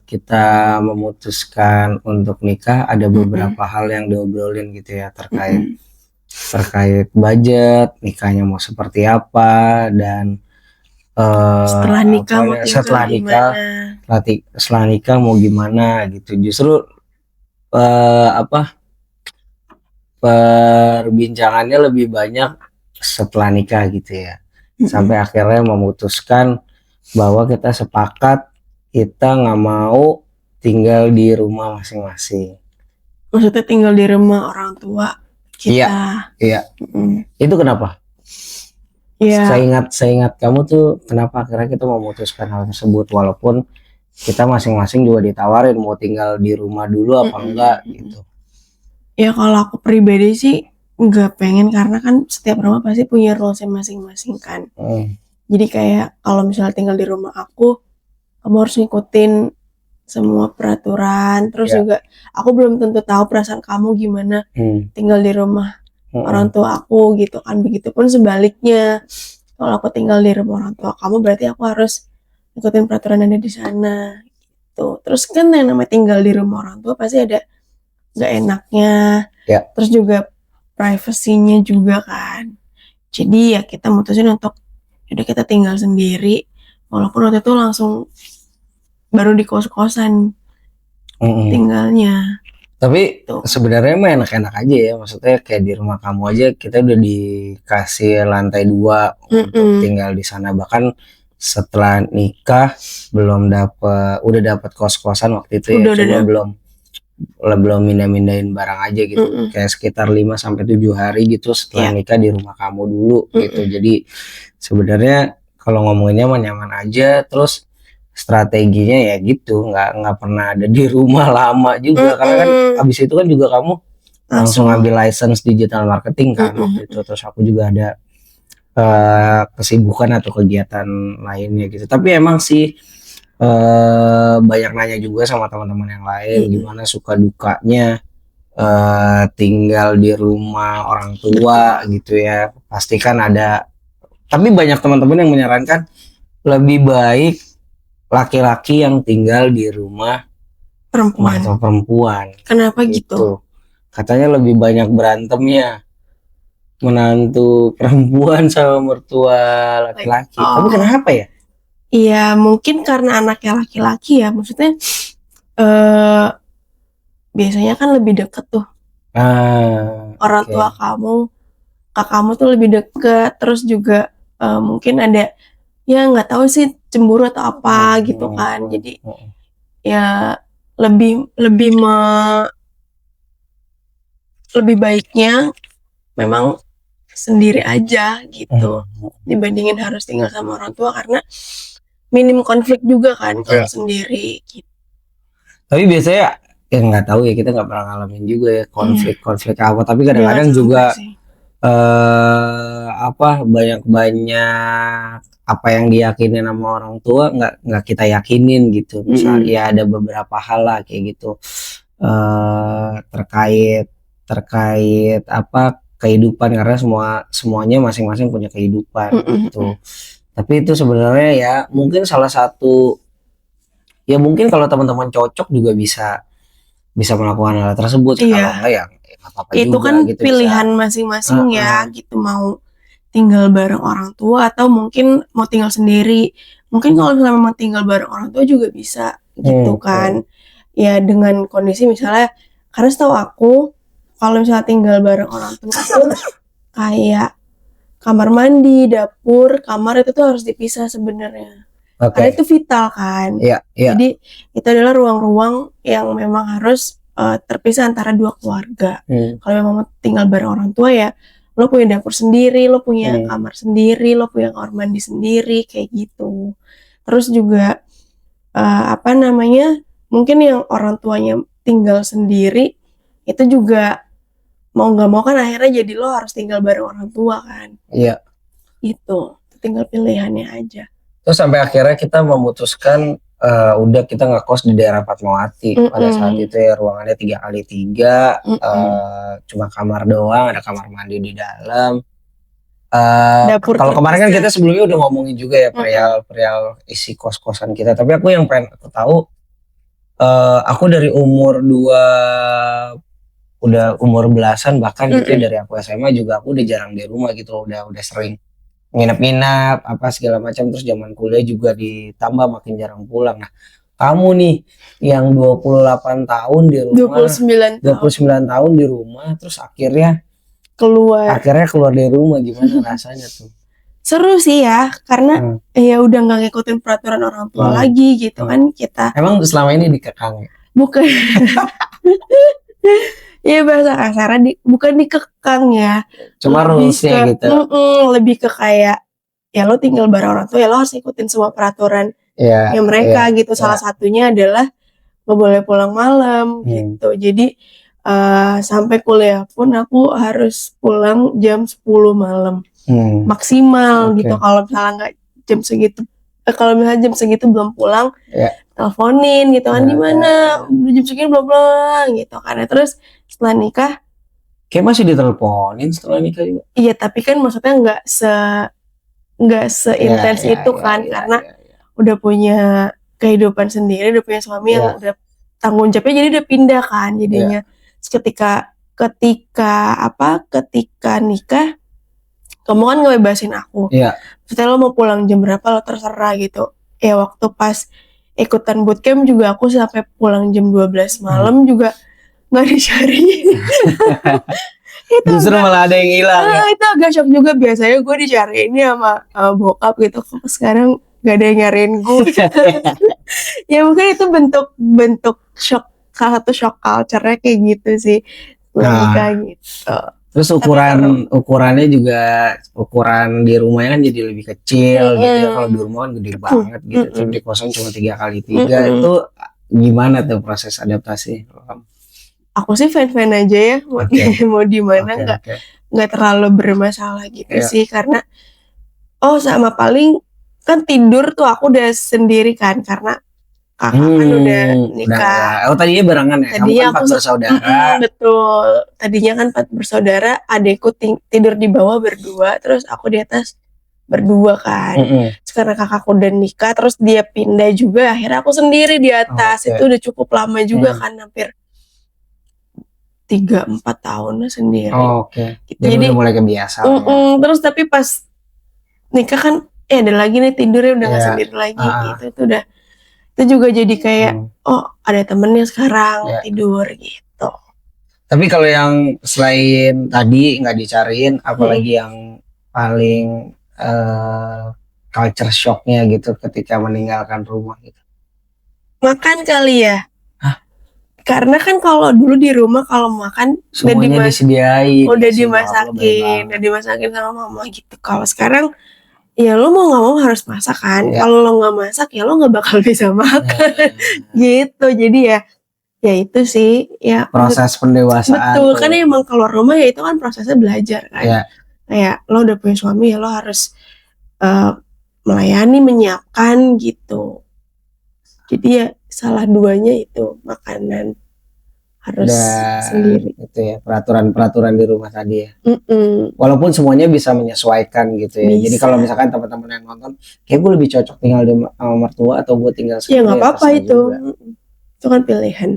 kita memutuskan untuk nikah ada Mm-mm. beberapa hal yang diobrolin gitu ya Mm-mm. terkait budget nikahnya mau seperti apa dan Setelah nikah mau tinggal setelah di nikah mana? setelah nikah mau gimana gitu. Justru apa perbincangannya lebih banyak setelah nikah gitu ya. Sampai akhirnya memutuskan bahwa kita sepakat kita nggak mau tinggal di rumah masing-masing. Maksudnya tinggal di rumah orang tua kita. Iya. Mm-mm. Itu kenapa? Ya, Seingat kamu tuh kenapa akhirnya kita memutuskan hal tersebut walaupun kita masing-masing juga ditawarin mau tinggal di rumah dulu apa enggak gitu. ya kalau aku pribadi sih nggak pengen karena kan setiap rumah pasti punya rules masing-masing kan. Jadi kayak kalau misalnya tinggal di rumah aku, kamu harus ngikutin semua peraturan. Terus juga aku belum tentu tahu perasaan kamu gimana tinggal di rumah orang tua aku gitu kan. Begitupun sebaliknya, kalau aku tinggal di rumah orang tua kamu berarti aku harus ngikutin peraturan yang ada di sana gitu. Terus kan yang namanya tinggal di rumah orang tua pasti ada gak enaknya. Terus juga privasinya juga kan. Jadi ya kita mutusin untuk udah kita tinggal sendiri, walaupun waktu itu langsung baru di kos-kosan tinggalnya. Tapi sebenarnya mah enak-enak aja ya, maksudnya kayak di rumah kamu aja kita udah dikasih lantai 2 untuk tinggal di sana. Bahkan setelah nikah udah dapet kos-kosan waktu itu ya, cuma belum mindahin barang aja gitu. Kayak sekitar 5-7 hari gitu setelah nikah di rumah kamu dulu gitu. Jadi sebenarnya kalau ngomonginnya mah nyaman aja. Terus strateginya ya gitu, nggak pernah ada di rumah lama juga karena kan abis itu kan juga kamu langsung ambil license digital marketing kan waktu itu. Terus aku juga ada kesibukan atau kegiatan lainnya gitu. Tapi emang sih banyak nanya juga sama teman-teman yang lain gimana suka dukanya tinggal di rumah orang tua gitu ya. Pasti kan ada, tapi banyak teman-teman yang menyarankan lebih baik laki-laki yang tinggal di rumah perempuan. Kenapa gitu? Katanya lebih banyak berantemnya menantu perempuan sama mertua laki-laki. Tapi kenapa ya? Iya mungkin karena anaknya laki-laki ya, maksudnya biasanya kan lebih deket tuh orang tua kamu, kakakmu tuh lebih deket. Terus juga mungkin ada ya nggak tahu sih cemburu atau apa gitu kan. Jadi ya lebih baiknya memang sendiri aja gitu dibandingin harus tinggal sama orang tua, karena minim konflik juga kan kalau sendiri gitu. Tapi biasanya ya nggak tahu ya, kita nggak pernah ngalamin juga ya konflik apa, tapi kadang-kadang juga banyak apa yang diyakinin sama orang tua nggak kita yakinin gitu. Misal ya ada beberapa hal lah kayak gitu terkait apa kehidupan, karena semuanya masing-masing punya kehidupan gitu. Tapi itu sebenarnya ya mungkin salah satu, ya mungkin kalau teman-teman cocok juga bisa melakukan hal tersebut. Kalau enggak ya apa-apa itu juga kan gitu, pilihan masing-masing ya gitu, mau tinggal bareng orang tua atau mungkin mau tinggal sendiri. Mungkin kalau misalnya memang tinggal bareng orang tua juga bisa gitu kan. Ya dengan kondisi misalnya, karena setahu aku kalau misalnya tinggal bareng orang tua itu kayak kamar mandi, dapur, kamar itu tuh harus dipisah sebenarnya. Karena itu vital kan. Jadi itu adalah ruang-ruang yang memang harus terpisah antara dua keluarga. Kalau memang tinggal bareng orang tua ya lo punya dapur sendiri, lo punya kamar sendiri, lo punya kamar mandi sendiri kayak gitu. Terus juga mungkin yang orang tuanya tinggal sendiri itu juga mau nggak mau kan akhirnya jadi lo harus tinggal bareng orang tua kan. Itu tinggal pilihannya aja. Terus sampai akhirnya kita memutuskan udah kita ngekos di daerah Fatmawati. Pada saat itu ya ruangannya 3x3, cuma kamar doang, ada kamar mandi di dalam. Kalau kemarin kan kita sebelumnya udah ngomongin juga ya perihal isi kos-kosan kita. Tapi aku yang pengen aku tahu Aku dari umur udah umur belasan bahkan gitu ya, dari aku SMA juga aku udah jarang di rumah gitu, udah sering nginep-nginep apa segala macam, terus zaman kuliah juga ditambah makin jarang pulang. Nah, kamu nih yang 28 tahun di rumah, 29 tahun di rumah, terus akhirnya keluar dari rumah, gimana rasanya tuh? Seru sih ya, karena ya udah nggak ngikutin peraturan orang tua lagi gitu kan kita. Emang selama ini dikekang? Bukan. Ya bahasa kasarnya bukan dikekang ya. Cuma rulesnya gitu. Lebih ke kayak ya lo tinggal bareng orang tua ya lo harus ikutin semua peraturan yang mereka gitu. Salah satunya adalah nggak boleh pulang malam gitu. Jadi sampai kuliah pun aku harus pulang jam 10 malam maksimal gitu. Kalau misalnya nggak jam segitu, kalau misalnya jam segitu belum pulang, teleponin gitu kan, di mana jam segini belum pulang gitu kan. Terus setelah nikah, kayak masih diteleponin setelah nikah juga. Iya, tapi kan maksudnya nggak seintens itu kan, karena udah punya kehidupan sendiri, udah punya suami yang udah tanggung jawabnya, jadi udah pindah kan jadinya. Ketika nikah, kamu kan ngebebasin aku. Maksudnya lo mau pulang jam berapa lo terserah gitu. Ya waktu pas ikutan bootcamp juga aku sampai pulang jam 12 malam juga nggak dicariin. Justru malah ada yang hilang ya? Itu agak shock juga. Biasanya gue dicariin sama bokap gitu. Sekarang gak ada yang nyariin gue. Ya mungkin itu bentuk shock, salah satu shock culture-nya kayak gitu sih. Nikah gitu. Terus ukurannya juga, ukuran di rumahnya kan jadi lebih kecil gitu ya. Kalau di rumah kan gede banget gitu. Terus di kosan cuma 3x3. Itu gimana tuh proses adaptasi? Aku sih fan-fan aja ya, mau di mana nggak terlalu bermasalah gitu sih, karena sama paling kan tidur tuh aku udah sendiri kan, karena kakak kan udah nikah. Tadinya barengan ya? Tadinya kamu kan 4 bersaudara. Betul, tadinya kan 4 bersaudara, adekku tidur di bawah berdua, terus aku di atas berdua kan. Karena kakakku udah nikah, terus dia pindah juga, akhirnya aku sendiri di atas. Itu udah cukup lama juga kan, hampir 3-4 tahun sendiri. Gitu. Jadi udah mulai kebiasaan. Terus tapi pas nikah kan ada lagi nih tidurnya udah gak sendiri lagi gitu. Itu juga jadi kayak ada temennya sekarang tidur gitu. Tapi kalau yang selain tadi nggak dicariin, apalagi yang paling culture shocknya gitu ketika meninggalkan rumah gitu? Makan kali ya. Karena kan kalau dulu di rumah kalau makan semuanya disediain, udah dimasakin sama mama gitu. Kalau sekarang ya lo mau nggak mau harus masak kan. Kalau lo nggak masak ya lo nggak bakal bisa makan gitu. Jadi ya itu sih ya proses pendewasaan. Betul, kan emang keluar rumah ya itu kan prosesnya belajar kan. Kayak lo udah punya suami ya lo harus melayani, menyiapkan gitu. Jadi ya salah duanya itu makanan harus sendiri. Itu ya peraturan di rumah tadi ya. Walaupun semuanya bisa menyesuaikan gitu ya. Jadi kalau misalkan teman-teman yang nonton, kayak gue lebih cocok tinggal di sama mertua atau gue tinggal sendiri. Ya nggak apa-apa itu. Itu kan pilihan.